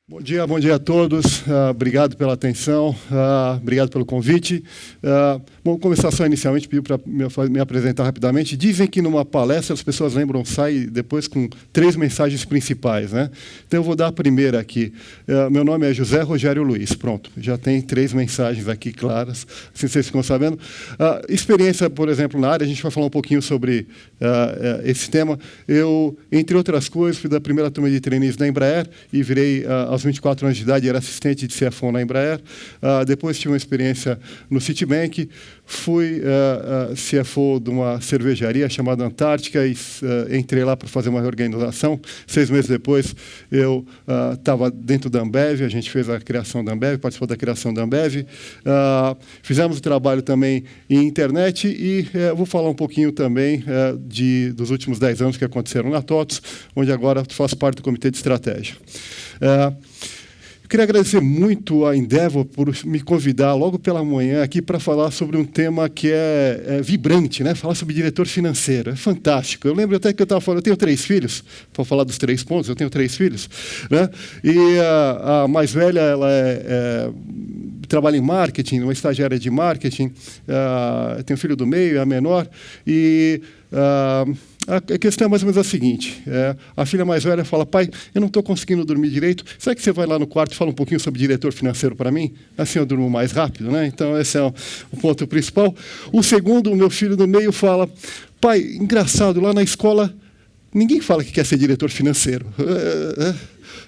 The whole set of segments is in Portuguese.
Bom dia a todos. Obrigado pela atenção, obrigado pelo convite. Vou começar só inicialmente, pedir para me apresentar rapidamente. Dizem que numa palestra as pessoas sai depois com 3 mensagens principais, né? Então eu vou dar a primeira aqui. Meu nome é José Rogério Luiz. Pronto, já tem 3 mensagens aqui claras, assim vocês ficam sabendo. Experiência, por exemplo, na área, a gente vai falar um pouquinho sobre esse tema. Eu, entre outras coisas, fui da primeira turma de trainees da Embraer e virei, aos 24 anos de idade, era assistente de CFO na Embraer. Depois tive uma experiência no Citibank. Fui CFO de uma cervejaria chamada Antártica e entrei lá para fazer uma reorganização. 6 meses depois, eu estava dentro da Ambev, a gente fez a criação da Ambev, participou da criação da Ambev. Fizemos o trabalho também em internet e vou falar um pouquinho também dos últimos 10 anos que aconteceram na TOTVS, onde agora faço parte do Comitê de Estratégia. Eu queria agradecer muito a Endeavor por me convidar logo pela manhã aqui para falar sobre um tema que é vibrante, né? Falar sobre diretor financeiro. É fantástico. Eu lembro até que eu estava falando, eu tenho 3 filhos, para falar dos 3 pontos, eu tenho 3 filhos, né? E a mais velha, ela trabalha em marketing, uma estagiária de marketing. Eu tenho um filho do meio, a menor, e a questão é mais ou menos a seguinte. A filha mais velha fala: pai, eu não estou conseguindo dormir direito. Será que você vai lá no quarto e fala um pouquinho sobre diretor financeiro para mim? Assim eu durmo mais rápido, né? Então, esse é o ponto principal. O segundo, o meu filho do meio, fala: pai, engraçado, lá na escola ninguém fala que quer ser diretor financeiro.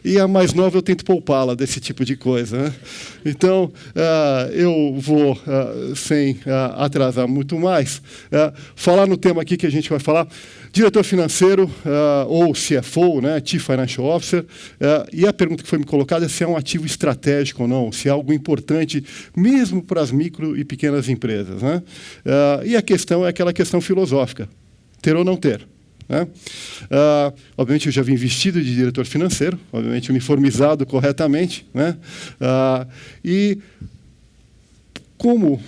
E a mais nova eu tento poupá-la desse tipo de coisa, né? Então, eu vou, sem atrasar muito mais, falar no tema aqui que a gente vai falar. Diretor financeiro, ou CFO, né, Chief Financial Officer, e a pergunta que foi me colocada é se é um ativo estratégico ou não, se é algo importante mesmo para as micro e pequenas empresas, né? E a questão é aquela questão filosófica, ter ou não ter, né? Obviamente, eu já vim vestido de diretor financeiro, obviamente uniformizado corretamente, né? E como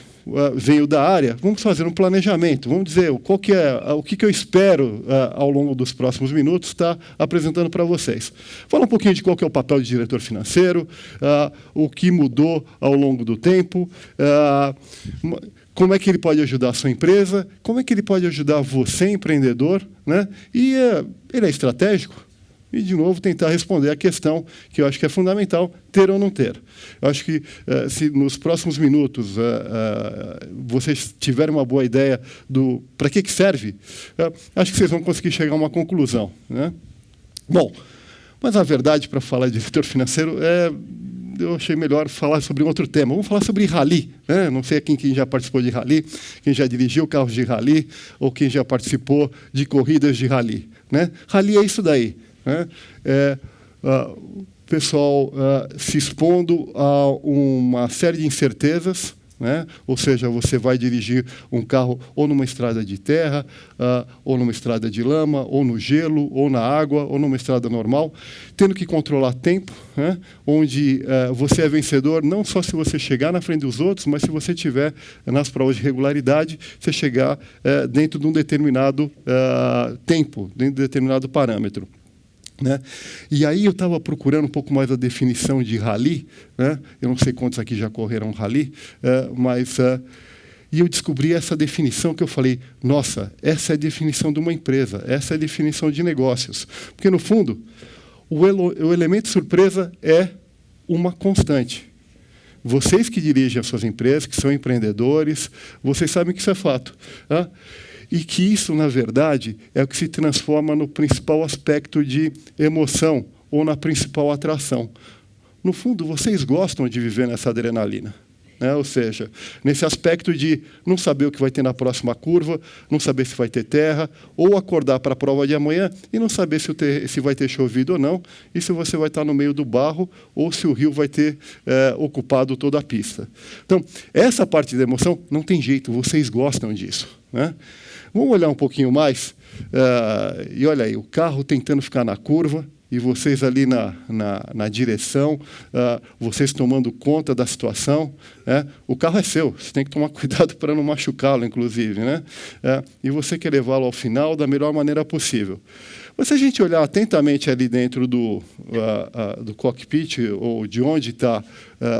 veio da área, vamos fazer um planejamento, vamos dizer o que eu espero ao longo dos próximos minutos estar apresentando para vocês. Fala um pouquinho de qual que é o papel de diretor financeiro, o que mudou ao longo do tempo, como é que ele pode ajudar a sua empresa, como é que ele pode ajudar você, empreendedor, né? E ele é estratégico? E, de novo, tentar responder a questão que eu acho que é fundamental, ter ou não ter. Eu acho que, se nos próximos minutos vocês tiverem uma boa ideia do para que serve, acho que vocês vão conseguir chegar a uma conclusão, né? Bom, mas, na verdade, para falar de diretor financeiro, eu achei melhor falar sobre um outro tema. Vamos falar sobre rally, né? Não sei quem já participou de rally, quem já dirigiu carros de rally ou quem já participou de corridas de rally, né? Rally é isso daí, né? O pessoal se expondo a uma série de incertezas, né? Ou seja, você vai dirigir um carro ou numa estrada de terra, ou numa estrada de lama, ou no gelo, ou na água, ou numa estrada normal, tendo que controlar tempo, né? Onde você é vencedor não só se você chegar na frente dos outros, mas se você tiver nas provas de regularidade, você chegar dentro de um determinado tempo, dentro de um determinado parâmetro, né? E aí eu estava procurando um pouco mais a definição de rally, né? Eu não sei quantos aqui já correram rally, e eu descobri essa definição que eu falei: nossa, essa é a definição de uma empresa, essa é a definição de negócios. Porque, no fundo, o elemento surpresa é uma constante. Vocês que dirigem as suas empresas, que são empreendedores, vocês sabem que isso é fato, né? E que isso, na verdade, é o que se transforma no principal aspecto de emoção ou na principal atração. No fundo, vocês gostam de viver nessa adrenalina, né? Ou seja, nesse aspecto de não saber o que vai ter na próxima curva, não saber se vai ter terra, ou acordar para a prova de amanhã e não saber se vai ter chovido ou não, e se você vai estar no meio do barro ou se o rio vai ter ocupado toda a pista. Então, essa parte da emoção não tem jeito, vocês gostam disso, né? Vamos olhar um pouquinho mais. E olha aí, o carro tentando ficar na curva, e vocês ali na direção, vocês tomando conta da situação, o carro é seu, você tem que tomar cuidado para não machucá-lo, inclusive, né? E você quer levá-lo ao final da melhor maneira possível. Mas se a gente olhar atentamente ali dentro do cockpit, ou de onde está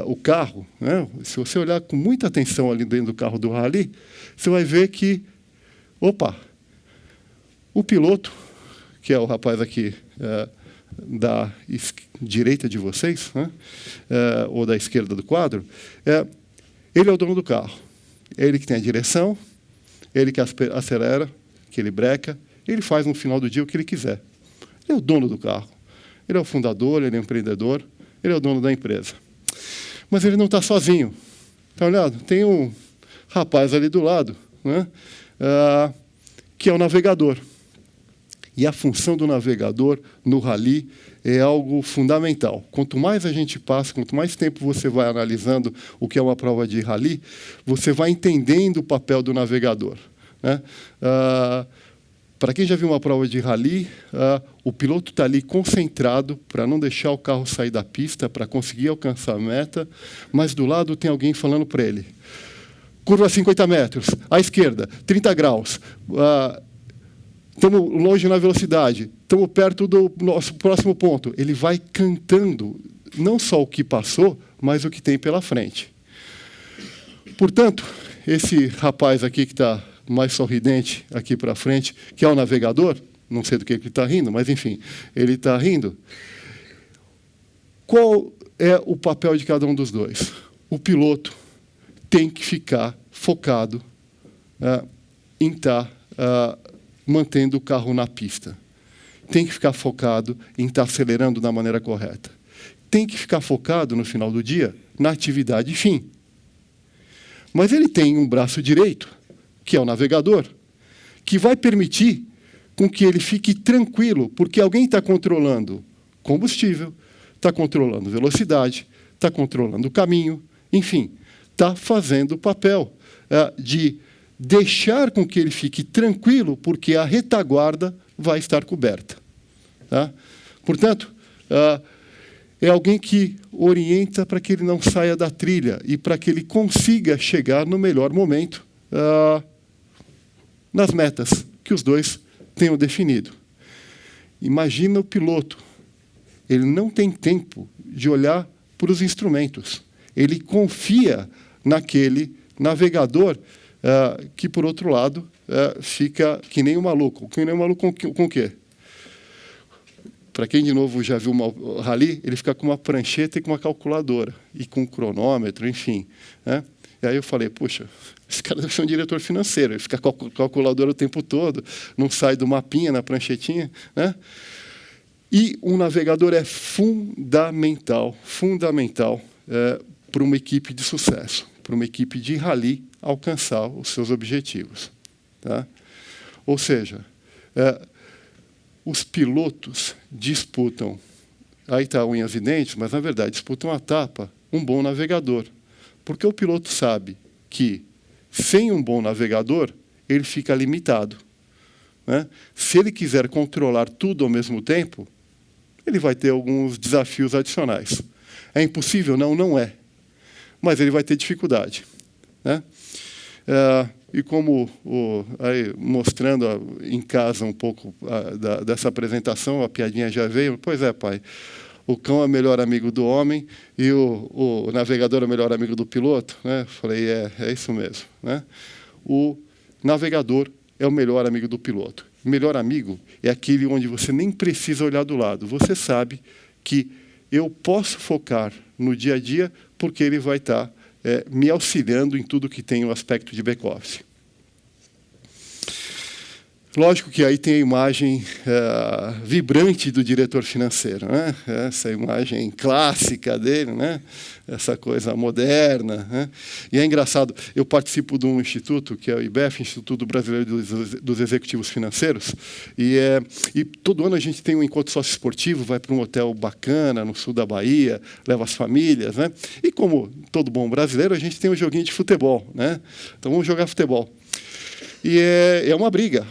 o carro, né? Se você olhar com muita atenção ali dentro do carro do rally, você vai ver que, opa, o piloto, que é o rapaz aqui da direita de vocês, né? Ou da esquerda do quadro, ele é o dono do carro. É ele que tem a direção, ele que acelera, que ele breca, ele faz no final do dia o que ele quiser. Ele é o dono do carro. Ele é o fundador, ele é o empreendedor, ele é o dono da empresa. Mas ele não está sozinho. Está olhando? Tem um rapaz ali do lado, né? Que é o navegador. E a função do navegador no rally é algo fundamental. Quanto mais a gente passa, quanto mais tempo você vai analisando o que é uma prova de rally, você vai entendendo o papel do navegador, né? Para quem já viu uma prova de rally, o piloto está ali concentrado para não deixar o carro sair da pista, para conseguir alcançar a meta, mas do lado tem alguém falando para ele: curva 50 metros, à esquerda, 30 graus, estamos longe na velocidade, estamos perto do nosso próximo ponto. Ele vai cantando não só o que passou, mas o que tem pela frente. Portanto, esse rapaz aqui que está mais sorridente aqui para frente, que é o navegador, não sei do que ele está rindo, mas, enfim, ele está rindo. Qual é o papel de cada um dos dois? O piloto tem que ficar focado em estar mantendo o carro na pista. Tem que ficar focado em estar acelerando da maneira correta. Tem que ficar focado, no final do dia, na atividade fim. Mas ele tem um braço direito, que é o navegador, que vai permitir com que ele fique tranquilo, porque alguém está controlando combustível, está controlando velocidade, está controlando o caminho, enfim, está fazendo o papel de deixar com que ele fique tranquilo, porque a retaguarda vai estar coberta. Tá? Portanto, é alguém que orienta para que ele não saia da trilha e para que ele consiga chegar no melhor momento nas metas que os dois tenham definido. Imagina o piloto. Ele não tem tempo de olhar para os instrumentos. Ele confia naquele navegador que, por outro lado, fica que nem um maluco. Que nem um maluco com o quê? Para quem, de novo, já viu um rally, ele fica com uma prancheta e com uma calculadora, e com um cronômetro, enfim, né? E aí eu falei, puxa, esse cara deve ser um diretor financeiro, ele fica com a calculadora o tempo todo, não sai do mapinha na pranchetinha, né? E um navegador é fundamental para uma equipe de sucesso, para uma equipe de rally alcançar os seus objetivos. Tá? Ou seja, os pilotos disputam, aí está unhas e dentes, mas, na verdade, disputam a tapa um bom navegador. Porque o piloto sabe que, sem um bom navegador, ele fica limitado. Né? Se ele quiser controlar tudo ao mesmo tempo, ele vai ter alguns desafios adicionais. É impossível? Não, não é. Mas ele vai ter dificuldade. Né? E como, aí, mostrando em casa um pouco dessa apresentação, a piadinha já veio, pois é, pai, o cão é o melhor amigo do homem e o navegador é o melhor amigo do piloto. Né? Falei, é isso mesmo. Né? O navegador é o melhor amigo do piloto. O melhor amigo é aquele onde você nem precisa olhar do lado. Você sabe que eu posso focar no dia a dia porque ele vai estar me auxiliando em tudo que tem o aspecto de back-office. Lógico que aí tem a imagem vibrante do diretor financeiro, né? Essa imagem clássica dele, né? Essa coisa moderna. Né? E é engraçado, eu participo de um instituto, que é o IBEF, Instituto Brasileiro dos Executivos Financeiros, e todo ano a gente tem um encontro socioesportivo, vai para um hotel bacana, no sul da Bahia, leva as famílias. Né? E como todo bom brasileiro, a gente tem um joguinho de futebol. Né? Então vamos jogar futebol. E é uma briga,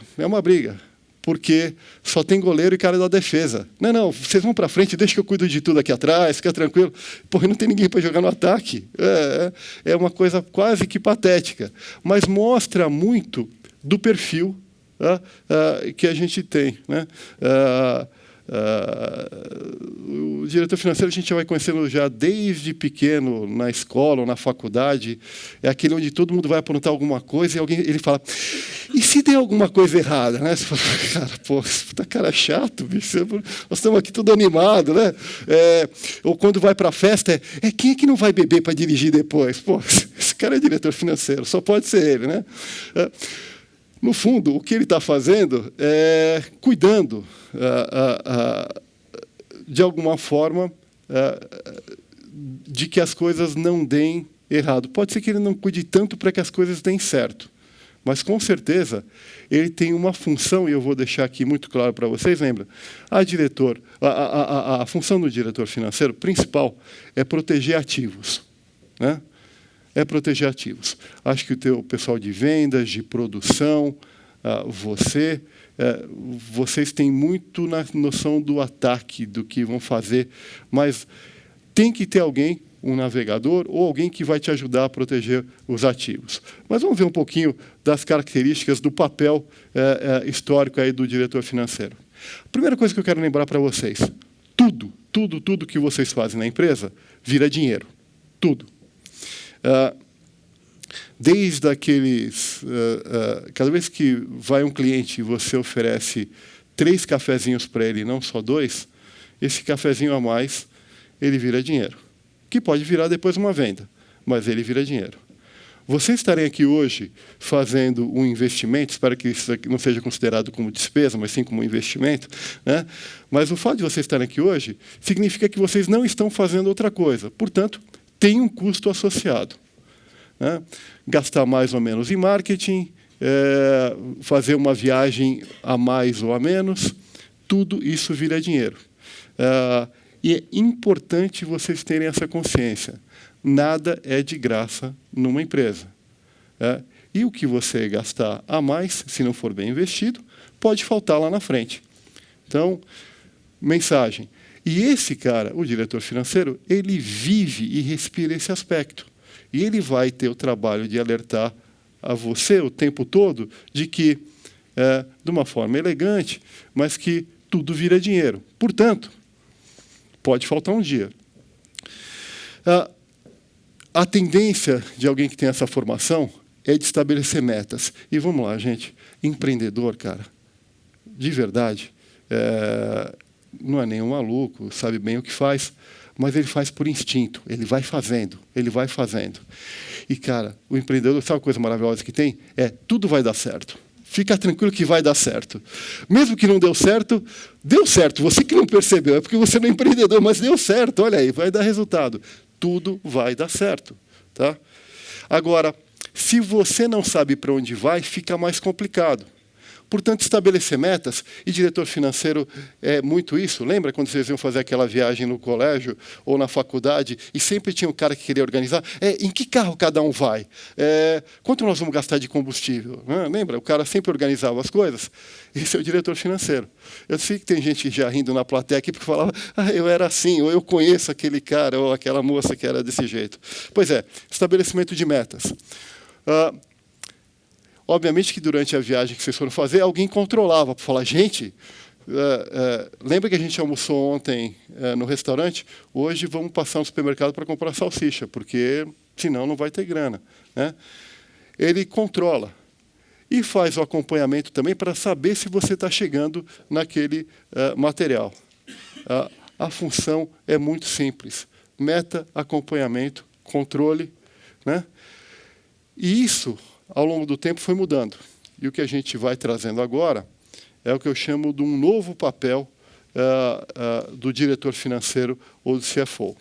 porque só tem goleiro e cara da defesa. Não, vocês vão para frente, deixa que eu cuido de tudo aqui atrás, fica tranquilo. Pô, não tem ninguém para jogar no ataque. É uma coisa quase que patética, mas mostra muito do perfil que a gente tem, né? O diretor financeiro a gente vai conhecendo já desde pequeno, na escola ou na faculdade. É aquele onde todo mundo vai aprontar alguma coisa e ele fala, e se der alguma coisa errada? Né? Você fala, cara, pô, tá cara chato, bicho. Nós estamos aqui tudo animado, né? Ou quando vai para a festa, quem é que não vai beber para dirigir depois? Pô, esse cara é diretor financeiro, só pode ser ele, né? No fundo, o que ele está fazendo é cuidando, de alguma forma, de que as coisas não deem errado. Pode ser que ele não cuide tanto para que as coisas deem certo, mas, com certeza, ele tem uma função, e eu vou deixar aqui muito claro para vocês, lembra? A função do diretor financeiro principal é proteger ativos, né? É proteger ativos. Acho que o pessoal de vendas, de produção, vocês têm muito na noção do ataque, do que vão fazer, mas tem que ter alguém, um navegador, ou alguém que vai te ajudar a proteger os ativos. Mas vamos ver um pouquinho das características do papel histórico aí do diretor financeiro. A primeira coisa que eu quero lembrar para vocês, tudo que vocês fazem na empresa vira dinheiro. Tudo. Desde aqueles... cada vez que vai um cliente e você oferece 3 cafezinhos para ele, não só 2, esse cafezinho a mais, ele vira dinheiro. Que pode virar depois uma venda, mas ele vira dinheiro. Vocês estarem aqui hoje fazendo um investimento, espero que isso não seja considerado como despesa, mas sim como um investimento, né? Mas o fato de vocês estarem aqui hoje significa que vocês não estão fazendo outra coisa. Portanto, tem um custo associado. Né? Gastar mais ou menos em marketing, fazer uma viagem a mais ou a menos, tudo isso vira dinheiro. E é importante vocês terem essa consciência. Nada é de graça numa empresa. E o que você gastar a mais, se não for bem investido, pode faltar lá na frente. Então, mensagem. E esse cara, o diretor financeiro, ele vive e respira esse aspecto. E ele vai ter o trabalho de alertar a você o tempo todo de que, de uma forma elegante, mas que tudo vira dinheiro. Portanto, pode faltar um dia. A tendência de alguém que tem essa formação é de estabelecer metas. E vamos lá, gente. Empreendedor, cara, de verdade, não é nenhum maluco, sabe bem o que faz, mas ele faz por instinto, ele vai fazendo, ele vai fazendo. E, cara, o empreendedor, sabe a coisa maravilhosa que tem? Tudo vai dar certo. Fica tranquilo que vai dar certo. Mesmo que não deu certo, você que não percebeu, é porque você não é empreendedor, mas deu certo, olha aí, vai dar resultado. Tudo vai dar certo. Tá? Agora, se você não sabe para onde vai, fica mais complicado. Portanto, estabelecer metas, e diretor financeiro é muito isso. Lembra quando vocês iam fazer aquela viagem no colégio ou na faculdade e sempre tinha um cara que queria organizar? Em que carro cada um vai? Quanto nós vamos gastar de combustível? Lembra? O cara sempre organizava as coisas. Esse é o diretor financeiro. Eu sei que tem gente já rindo na plateia aqui porque falava eu era assim, ou eu conheço aquele cara ou aquela moça que era desse jeito. Pois é, estabelecimento de metas. Obviamente que durante a viagem que vocês foram fazer, alguém controlava para falar, gente, lembra que a gente almoçou ontem no restaurante? Hoje vamos passar no supermercado para comprar salsicha, porque senão não vai ter grana. Né? Ele controla e faz o acompanhamento também para saber se você está chegando naquele material. A função é muito simples. Meta, acompanhamento, controle. Né? E isso, ao longo do tempo, foi mudando. E o que a gente vai trazendo agora é o que eu chamo de um novo papel do diretor financeiro ou do CFO.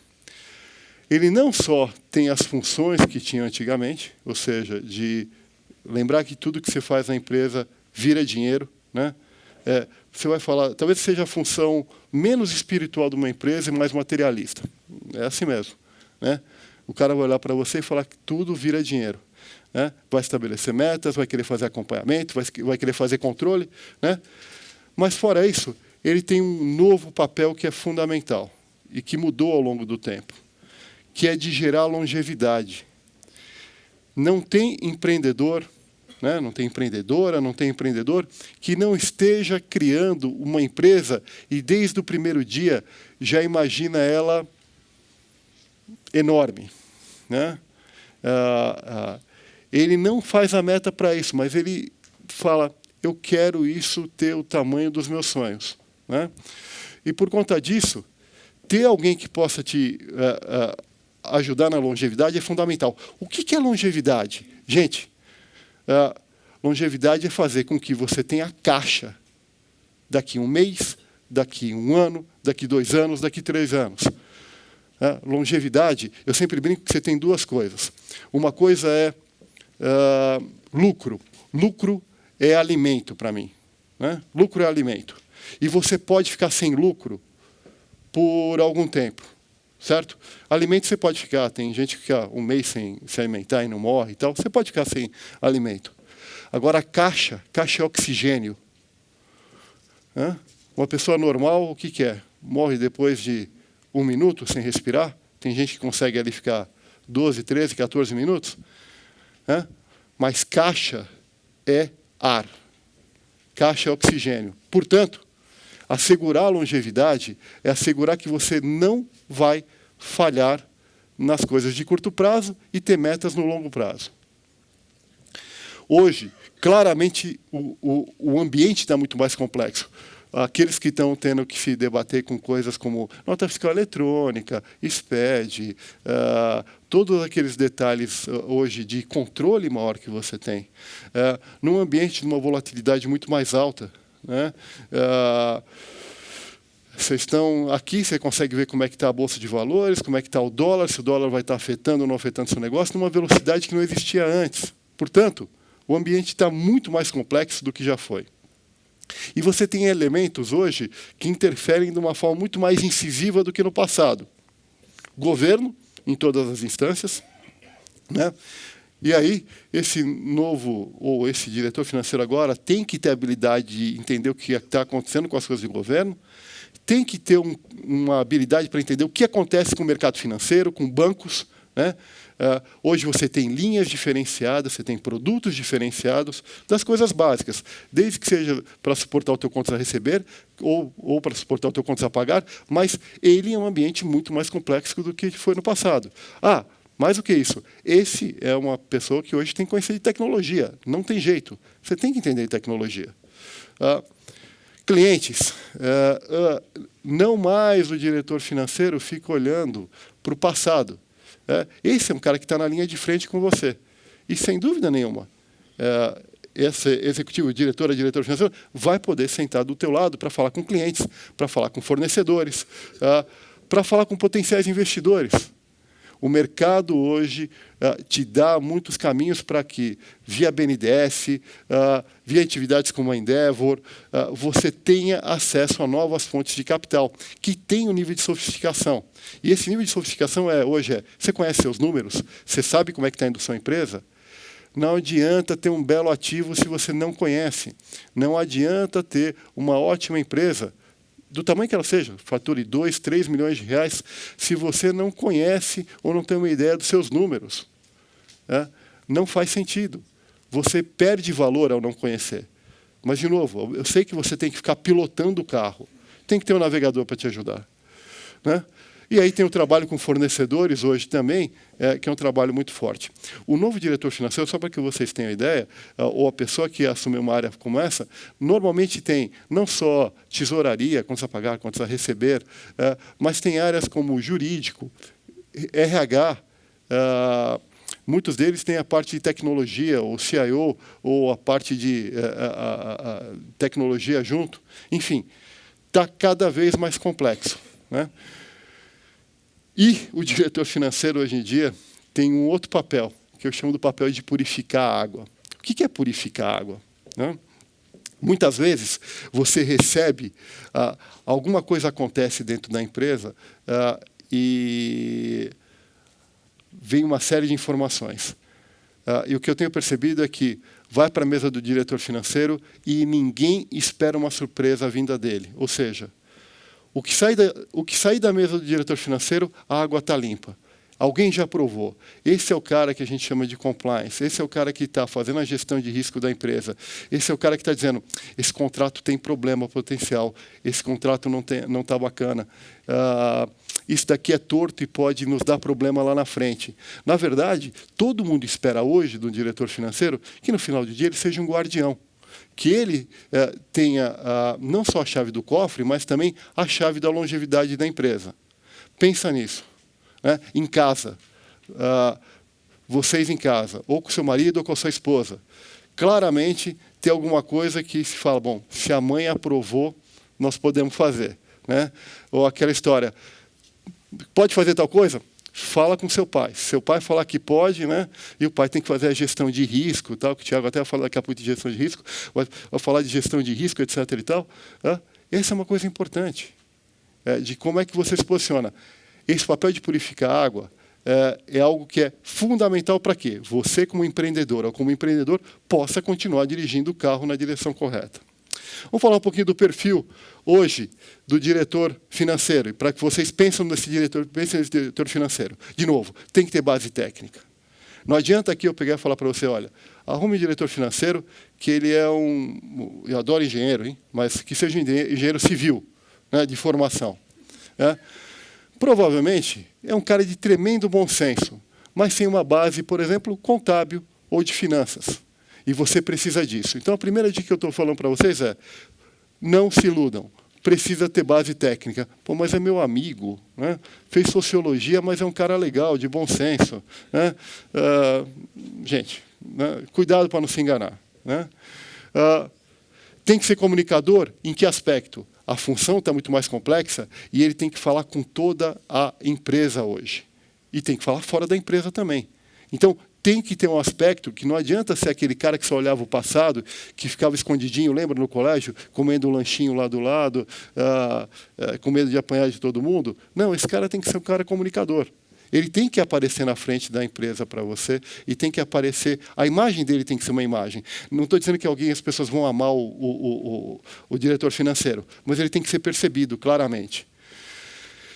Ele não só tem as funções que tinha antigamente, ou seja, de lembrar que tudo que você faz na empresa vira dinheiro. Né? Você vai falar, talvez seja a função menos espiritual de uma empresa e mais materialista. É assim mesmo. Né? O cara vai olhar para você e falar que tudo vira dinheiro. Né? Vai estabelecer metas, vai querer fazer acompanhamento, vai querer fazer controle. Né? Mas, fora isso, ele tem um novo papel que é fundamental e que mudou ao longo do tempo, que é de gerar longevidade. Não tem empreendedor, né, não tem empreendedora, não tem empreendedor que não esteja criando uma empresa e, desde o primeiro dia, já imagina ela enorme, né? Ele não faz a meta para isso, mas ele fala, eu quero isso ter o tamanho dos meus sonhos, né? E, por conta disso, ter alguém que possa te ajudar na longevidade é fundamental. O que é longevidade? Gente, longevidade é fazer com que você tenha caixa daqui 1 mês, daqui 1 ano, daqui 2 anos, daqui 3 anos. Longevidade, eu sempre brinco que você tem 2 coisas. Uma coisa é lucro. Lucro é alimento para mim, né? Lucro é alimento. E você pode ficar sem lucro por algum tempo, certo? Alimento você pode ficar, tem gente que fica 1 mês sem se alimentar e não morre e tal. Você pode ficar sem alimento. Agora, caixa é oxigênio. Uma pessoa normal, o que é? Morre depois de 1 minuto sem respirar? Tem gente que consegue ali ficar 12, 13, 14 minutos. Mas caixa é ar. Caixa é oxigênio. Portanto, assegurar a longevidade é assegurar que você não vai falhar nas coisas de curto prazo e ter metas no longo prazo. Hoje, claramente, o ambiente está muito mais complexo. Aqueles que estão tendo que se debater com coisas como nota fiscal eletrônica, SPED, todos aqueles detalhes hoje de controle maior que você tem, num ambiente de uma volatilidade muito mais alta, né? Vocês estão aqui, você consegue ver como é que está a Bolsa de Valores, como é que está o dólar, se o dólar vai estar afetando ou não afetando seu negócio, numa velocidade que não existia antes. Portanto, o ambiente está muito mais complexo do que já foi. E você tem elementos hoje que interferem de uma forma muito mais incisiva do que no passado. Governo, em todas as instâncias, né? E aí, esse novo, ou esse diretor financeiro agora, tem que ter a habilidade de entender o que está acontecendo com as coisas de governo, tem que ter uma habilidade para entender o que acontece com o mercado financeiro, com bancos, né? Hoje você tem linhas diferenciadas, você tem produtos diferenciados das coisas básicas, desde que seja para suportar o teu contas a receber ou para suportar o teu contas a pagar, mas ele é um ambiente muito mais complexo do que foi no passado. Mais do que isso, esse é uma pessoa que hoje tem que conhecer de tecnologia, não tem jeito, você tem que entender de tecnologia. Clientes, não mais o diretor financeiro fica olhando para o passado. Esse é um cara que está na linha de frente com você. E, sem dúvida nenhuma, esse executivo, diretor financeiro, vai poder sentar do teu lado para falar com clientes, para falar com fornecedores, para falar com potenciais investidores. O mercado hoje te dá muitos caminhos para que, via BNDES, via atividades como a Endeavor, você tenha acesso a novas fontes de capital, que tem um nível de sofisticação. E esse nível de sofisticação hoje você conhece seus números? Você sabe como é que está indo a sua empresa? Não adianta ter um belo ativo se você não conhece. Não adianta ter uma ótima empresa, do tamanho que ela seja, fature 2, 3 milhões de reais, se você não conhece ou não tem uma ideia dos seus números. Não faz sentido. Você perde valor ao não conhecer. Mas, de novo, eu sei que você tem que ficar pilotando o carro. Tem que ter um navegador para te ajudar, né? E aí tem o trabalho com fornecedores hoje também, que é um trabalho muito forte. O novo diretor financeiro, só para que vocês tenham ideia, ou a pessoa que assume uma área como essa, normalmente tem não só tesouraria, contas a pagar, contas a receber, mas tem áreas como jurídico, RH, muitos deles têm a parte de tecnologia, ou CIO, ou a parte de tecnologia junto. Enfim, está cada vez mais complexo, né? E o diretor financeiro, hoje em dia, tem um outro papel, que eu chamo do papel de purificar a água. O que é purificar a água, né? Muitas vezes, você recebe, alguma coisa acontece dentro da empresa e vem uma série de informações. E o que eu tenho percebido é que vai para a mesa do diretor financeiro e ninguém espera uma surpresa vinda dele. Ou seja, o que sair da mesa do diretor financeiro, a água está limpa. Alguém já aprovou. Esse é o cara que a gente chama de compliance. Esse é o cara que está fazendo a gestão de risco da empresa. Esse é o cara que está dizendo, esse contrato tem problema potencial, esse contrato não está bacana. Isso daqui é torto e pode nos dar problema lá na frente. Na verdade, todo mundo espera hoje do diretor financeiro que no final do dia ele seja um guardião. Que ele tenha não só a chave do cofre, mas também a chave da longevidade da empresa. Pensa nisso. Em casa, vocês em casa, ou com seu marido ou com a sua esposa, claramente tem alguma coisa que se fala, bom, se a mãe aprovou, nós podemos fazer. Ou aquela história, pode fazer tal coisa? Fala com seu pai. Se seu pai falar que pode, e o pai tem que fazer a gestão de risco, tal, que o Thiago até vai falar daqui a pouco de gestão de risco, vai falar de gestão de risco, etc. e tal. Essa é uma coisa importante, de como é que você se posiciona. Esse papel de purificar a água é algo que é fundamental para quê? Você, como empreendedor ou como empreendedor, possa continuar dirigindo o carro na direção correta. Vamos falar um pouquinho do perfil, hoje, do diretor financeiro. E para que vocês pensem nesse diretor financeiro. De novo, tem que ter base técnica. Não adianta aqui eu pegar e falar para você, olha, arrume um diretor financeiro que ele é eu adoro engenheiro, hein? Mas que seja um engenheiro civil, de formação. Provavelmente é um cara de tremendo bom senso, mas sem uma base, por exemplo, contábil ou de finanças. E você precisa disso. Então, a primeira dica que eu estou falando para vocês é, não se iludam. Precisa ter base técnica. Pô, mas é meu amigo, fez sociologia, mas é um cara legal, de bom senso. Gente, cuidado para não se enganar. Tem que ser comunicador em que aspecto? A função está muito mais complexa e ele tem que falar com toda a empresa hoje. E tem que falar fora da empresa também. Então, tem que ter um aspecto que não adianta ser aquele cara que só olhava o passado, que ficava escondidinho, lembra, no colégio, comendo um lanchinho lá do lado, com medo de apanhar de todo mundo. Não, esse cara tem que ser um cara comunicador. Ele tem que aparecer na frente da empresa para você e tem que aparecer... A imagem dele tem que ser uma imagem. Não estou dizendo que as pessoas vão amar o diretor financeiro, mas ele tem que ser percebido claramente.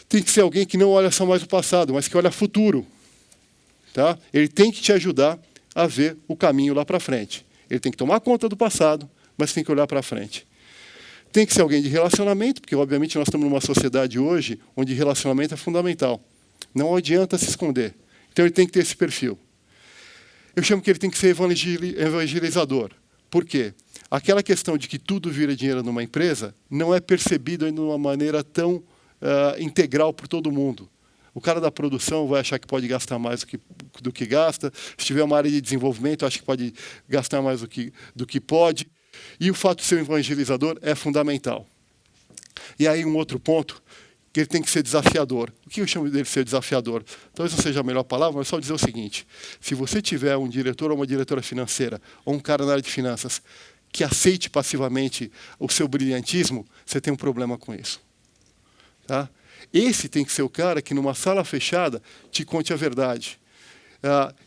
Tem que ser alguém que não olha só mais o passado, mas que olha futuro. Tá? Ele tem que te ajudar a ver o caminho lá para frente. Ele tem que tomar conta do passado, mas tem que olhar para frente. Tem que ser alguém de relacionamento, porque, obviamente, nós estamos numa sociedade hoje onde relacionamento é fundamental. Não adianta se esconder. Então, ele tem que ter esse perfil. Eu chamo que ele tem que ser evangelizador. Por quê? Aquela questão de que tudo vira dinheiro numa empresa não é percebido ainda de uma maneira tão integral por todo mundo. O cara da produção vai achar que pode gastar mais do que gasta. Se tiver uma área de desenvolvimento, acha que pode gastar mais do que pode. E o fato de ser um evangelizador é fundamental. E aí, um outro ponto, que ele tem que ser desafiador. O que eu chamo dele de ser desafiador? Talvez não seja a melhor palavra, mas só dizer o seguinte. Se você tiver um diretor ou uma diretora financeira, ou um cara na área de finanças, que aceite passivamente o seu brilhantismo, você tem um problema com isso. Tá? Esse tem que ser o cara que, numa sala fechada, te conte a verdade.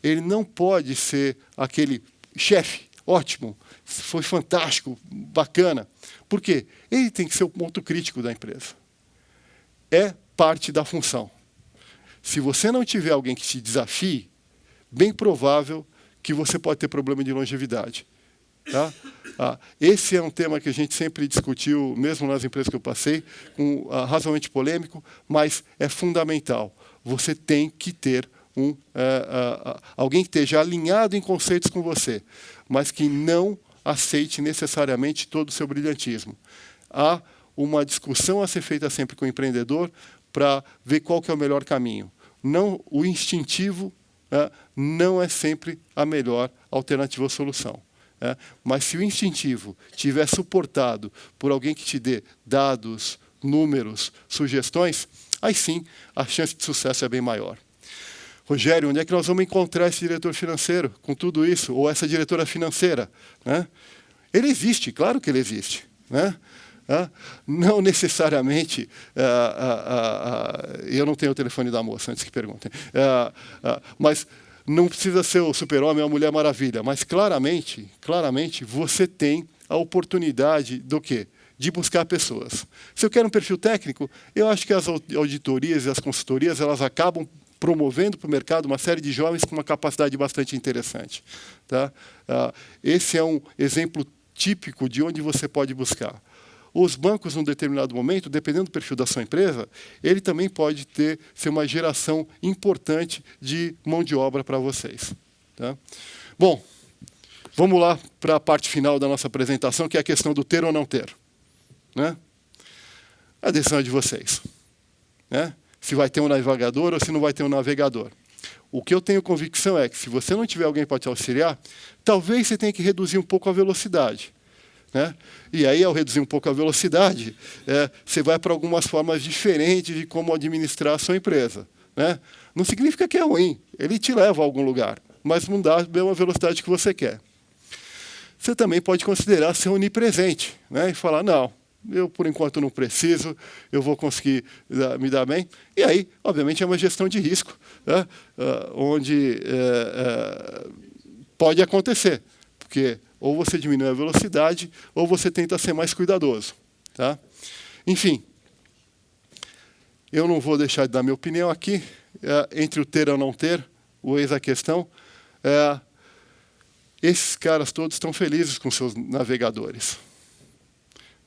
Ele não pode ser aquele chefe, ótimo, foi fantástico, bacana. Por quê? Ele tem que ser o ponto crítico da empresa. É parte da função. Se você não tiver alguém que te desafie, bem provável que você pode ter problema de longevidade. Tá? Esse é um tema que a gente sempre discutiu, mesmo nas empresas que eu passei, razoavelmente polêmico, mas é fundamental. Você tem que ter alguém que esteja alinhado em conceitos com você, mas que não aceite necessariamente todo o seu brilhantismo. Há uma discussão a ser feita sempre com o empreendedor para ver qual que é o melhor caminho. O instintivo não é sempre a melhor alternativa ou solução. Mas se o instintivo estiver suportado por alguém que te dê dados, números, sugestões, aí sim a chance de sucesso é bem maior. Rogério, onde é que nós vamos encontrar esse diretor financeiro com tudo isso? Ou essa diretora financeira? Ele existe, claro que ele existe. Não necessariamente, eu não tenho o telefone da moça, antes que perguntem, mas Não precisa ser o super-homem ou a Mulher Maravilha, mas claramente, você tem a oportunidade do quê? De buscar pessoas. Se eu quero um perfil técnico, eu acho que as auditorias e as consultorias elas acabam promovendo para o mercado uma série de jovens com uma capacidade bastante interessante. Tá? Esse é um exemplo típico de onde você pode buscar. Os bancos, num determinado momento, dependendo do perfil da sua empresa, ele também pode ser uma geração importante de mão de obra para vocês. Tá? Bom, vamos lá para a parte final da nossa apresentação, que é a questão do ter ou não ter. Né? A decisão é de vocês. Né? Se vai ter um navegador ou se não vai ter um navegador. O que eu tenho convicção é que, se você não tiver alguém para te auxiliar, talvez você tenha que reduzir um pouco a velocidade. Né? E aí, ao reduzir um pouco a velocidade, você vai para algumas formas diferentes de como administrar a sua empresa. Né? Não significa que é ruim, ele te leva a algum lugar, mas não dá a mesma velocidade que você quer. Você também pode considerar ser onipresente, né? E falar, não, eu por enquanto não preciso, eu vou conseguir me dar bem. E aí, obviamente, é uma gestão de risco, né? Onde pode acontecer, porque ou você diminui a velocidade, ou você tenta ser mais cuidadoso. Tá? Enfim, eu não vou deixar de dar minha opinião aqui, entre o ter ou não ter, o eis a questão. Esses caras todos estão felizes com seus navegadores.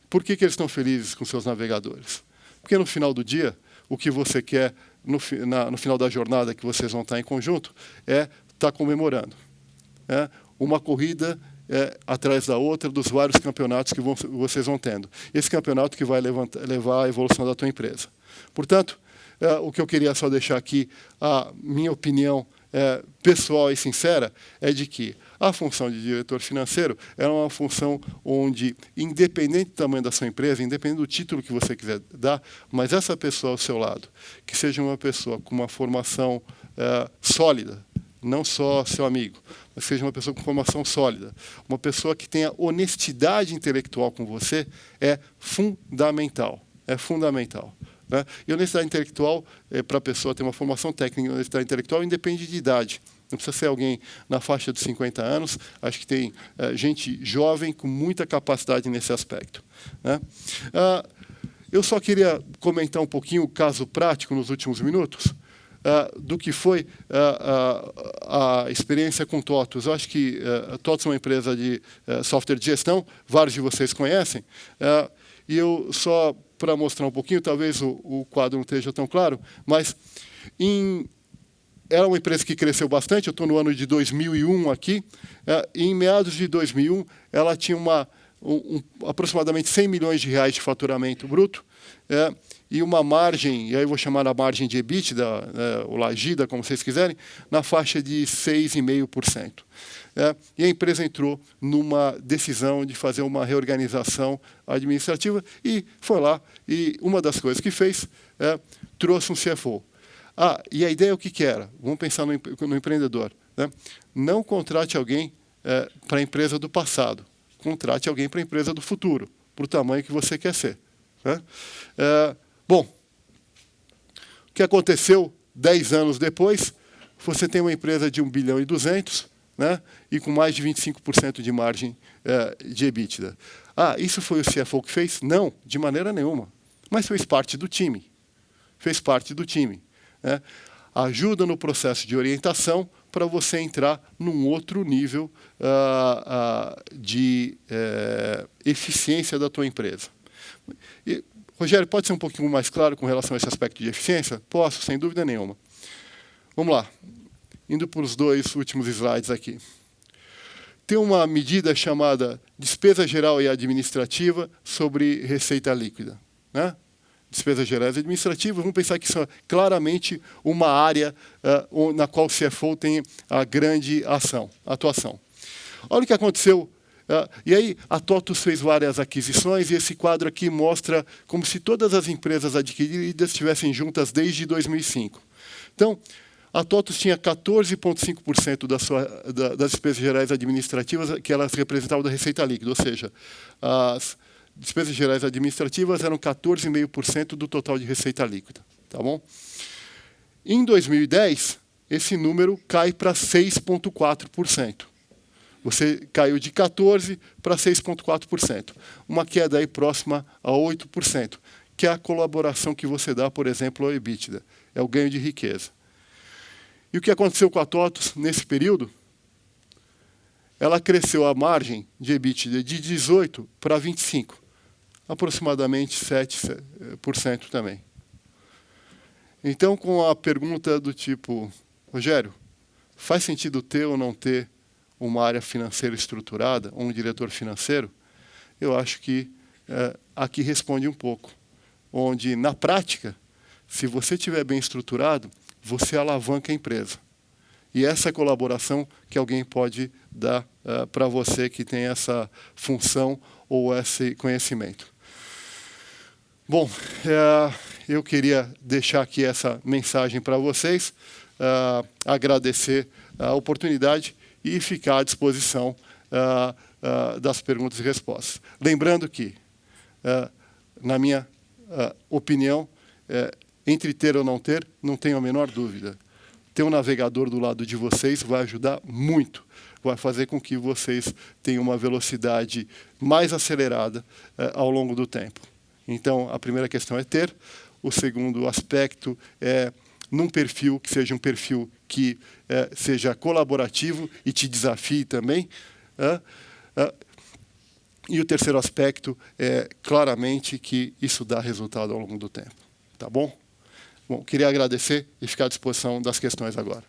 Por que eles estão felizes com seus navegadores? Porque no final do dia, o que você quer, no final da jornada que vocês vão estar em conjunto, é estar comemorando. Uma corrida atrás da outra, dos vários campeonatos que vocês vão tendo. Esse campeonato que vai levar à evolução da tua empresa. Portanto, o que eu queria só deixar aqui, a minha opinião pessoal e sincera, é de que a função de diretor financeiro é uma função onde, independente do tamanho da sua empresa, independente do título que você quiser dar, mas essa pessoa ao seu lado, que seja uma pessoa com uma formação sólida, não só seu amigo, mas seja uma pessoa com formação sólida, uma pessoa que tenha honestidade intelectual com você, é fundamental. É fundamental. Né? E honestidade intelectual, para a pessoa ter uma formação técnica, honestidade intelectual independe de idade. Não precisa ser alguém na faixa dos 50 anos. Acho que tem gente jovem com muita capacidade nesse aspecto. Né? Eu só queria comentar um pouquinho o caso prático nos últimos minutos, do que foi a experiência com TOTUS. Eu acho que a TOTUS é uma empresa de software de gestão, vários de vocês conhecem, e eu só, para mostrar um pouquinho, talvez o quadro não esteja tão claro, mas era uma empresa que cresceu bastante, eu estou no ano de 2001 aqui, e em meados de 2001 ela tinha aproximadamente 100 milhões de reais de faturamento bruto, e uma margem, e aí eu vou chamar a margem de EBITDA, ou Lagida, como vocês quiserem, na faixa de 6,5%. E a empresa entrou numa decisão de fazer uma reorganização administrativa e foi lá, e uma das coisas que fez, trouxe um CFO. E a ideia o que era? Vamos pensar no empreendedor. Né? Não contrate alguém para a empresa do passado, contrate alguém para a empresa do futuro, para o tamanho que você quer ser. Né? Bom, o que aconteceu 10 anos depois, você tem uma empresa de 1,2 bilhão, né, e com mais de 25% de margem de EBITDA. Isso foi o CFO que fez? Não, de maneira nenhuma. Mas fez parte do time. Fez parte do time. Né? Ajuda no processo de orientação para você entrar num outro nível de eficiência da tua empresa. Rogério, pode ser um pouquinho mais claro com relação a esse aspecto de eficiência? Posso, sem dúvida nenhuma. Vamos lá. Indo para os 2 últimos slides aqui. Tem uma medida chamada despesa geral e administrativa sobre receita líquida. Né? Despesas gerais e administrativas, vamos pensar que isso é claramente uma área na qual o CFO tem a grande atuação. Olha o que aconteceu. E aí, a TOTUS fez várias aquisições, e esse quadro aqui mostra como se todas as empresas adquiridas estivessem juntas desde 2005. Então, a TOTUS tinha 14,5% das despesas gerais administrativas que elas representavam da receita líquida, ou seja, as despesas gerais administrativas eram 14,5% do total de receita líquida. Tá bom? Em 2010, esse número cai para 6,4%. Você caiu de 14% para 6,4%. Uma queda aí próxima a 8%, que é a colaboração que você dá, por exemplo, ao EBITDA. É o ganho de riqueza. E o que aconteceu com a TOTVS nesse período? Ela cresceu a margem de EBITDA de 18% para 25%, aproximadamente 7% também. Então, com a pergunta do tipo, Rogério, faz sentido ter ou não ter uma área financeira estruturada, ou um diretor financeiro? Eu acho que aqui responde um pouco. Onde, na prática, se você estiver bem estruturado, você alavanca a empresa. E essa é a colaboração que alguém pode dar para você que tem essa função ou esse conhecimento. Bom, eu queria deixar aqui essa mensagem para vocês, agradecer a oportunidade e ficar à disposição das perguntas e respostas. Lembrando que, na minha opinião, entre ter ou não ter, não tenho a menor dúvida. Ter um navegador do lado de vocês vai ajudar muito, vai fazer com que vocês tenham uma velocidade mais acelerada ao longo do tempo. Então, a primeira questão é ter. O segundo aspecto é num perfil que seja um perfil que seja colaborativo e te desafie também. E o terceiro aspecto é claramente que isso dá resultado ao longo do tempo. Tá bom? Bom, queria agradecer e ficar à disposição das questões agora.